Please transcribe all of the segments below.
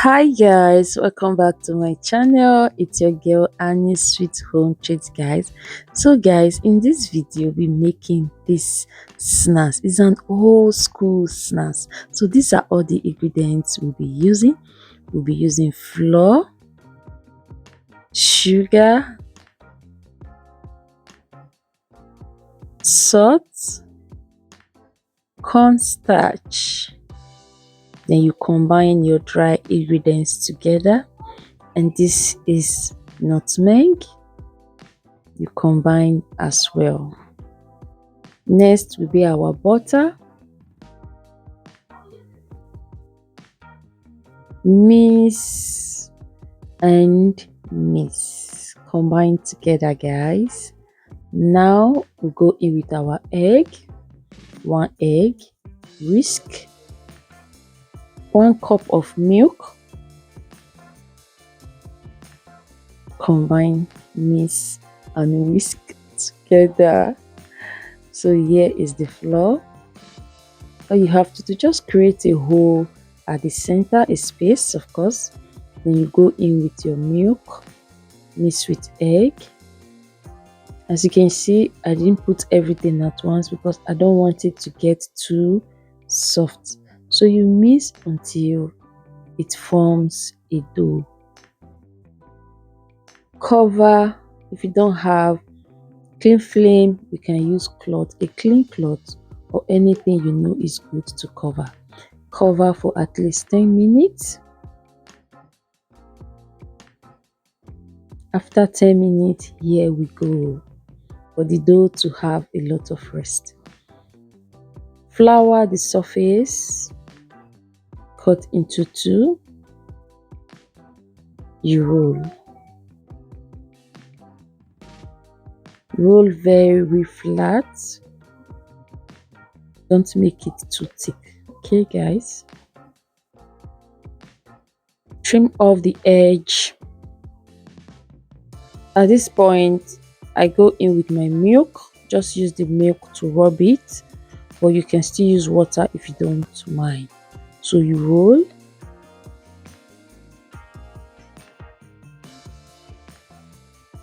Hi guys, welcome back to my channel. It's your girl Annie's Sweet Home Treats, guys. So guys, in this video we're making this snacks. It's an old school snacks. So these are all the ingredients we'll be using. We'll be using flour, sugar, salt, cornstarch. Then you combine your dry ingredients together, and this is nutmeg. You combine as well. Next will be our butter, mix and mix, combine together, guys. Now we go in with our egg. 1 egg, whisk, 1 cup of milk, combine, mix and whisk together. So here is the flour. All you have to do, just create a hole at the center, a space of course. Then you go in with your milk, mix with egg. As you can see, I didn't put everything at once because I don't want it to get too soft. So you mix until it forms a dough. Cover. If you don't have clean flame, you can use cloth, a clean cloth or anything you know is good to cover. Cover for at least 10 minutes. After 10 minutes, here we go, for the dough to have a lot of rest. Flour the surface, cut into 2. You roll very flat. Don't make it too thick. Okay guys, trim off the edge. At this point I go in with my milk. Just use the milk to rub it, but you can still use water if you don't mind. So you roll,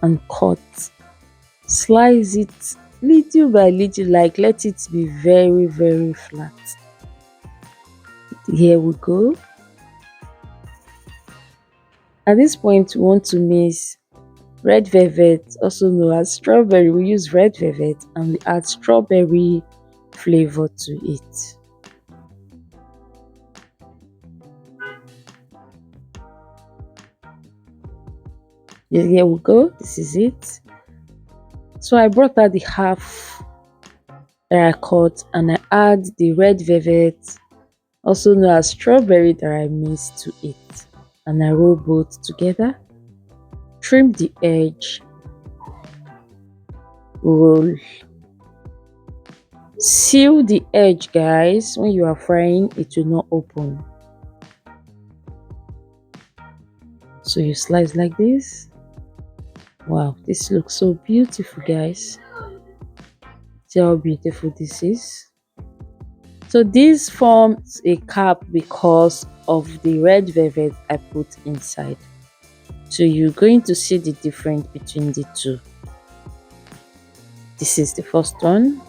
and cut. Slice it little by little, like let it be very flat. Here we go. At this point we want to mix red velvet, also known as strawberry. We use red velvet and we add strawberry flavor to it. Here we go. This is it. So I brought out the half that I cut and I add the red velvet, also known as strawberry, that I mixed to it, and I roll both together. Trim the edge, roll, seal the edge, guys. When you are frying, it will not open. So you slice like this. Wow, this looks so beautiful, guys. See how beautiful this is. So this forms a cap because of the red velvet I put inside. So you're going to see the difference between the two. This is the first one.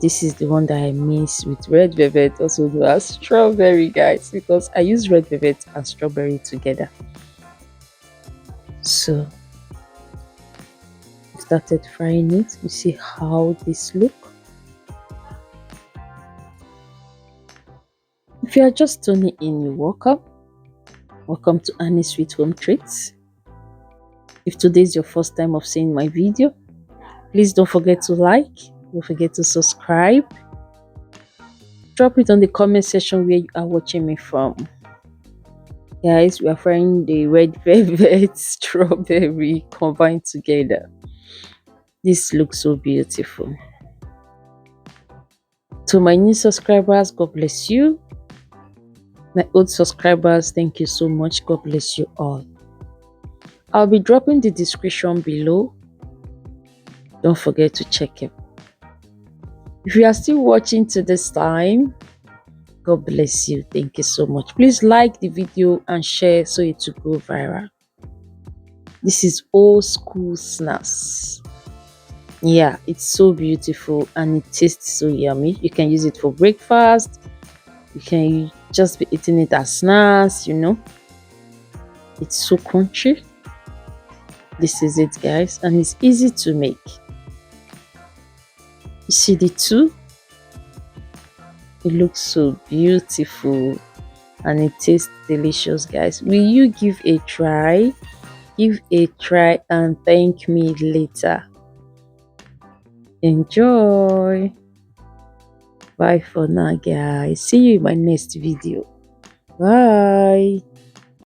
This is the one that I mix with red velvet, also known as strawberry, guys, because I use red velvet and strawberry together. So started frying it. You see how this look. If you are just tuning in, you're welcome. Welcome to Annie's Sweet Home Treats. If today is your first time of seeing my video, please don't forget to like, don't forget to subscribe. Drop it on the comment section where you are watching me from. Guys, we are frying the red velvet strawberry combined together. This looks so beautiful. To my new subscribers, God bless you. My old subscribers, thank you so much. God bless you all. I'll be dropping the description below. Don't forget to check it. If you are still watching to this time, God bless you. Thank you so much. Please like the video and share so it will go viral. This is old school snacks. Yeah, it's so beautiful and it tastes so yummy. You can use it for breakfast. You can just be eating it as snacks. It's so crunchy. This is it, guys, and it's easy to make. You see the two? It looks so beautiful and it tastes delicious, guys. Will you give a try? Give a try and thank me later. Enjoy. Bye for now, guys. See you in my next video. Bye.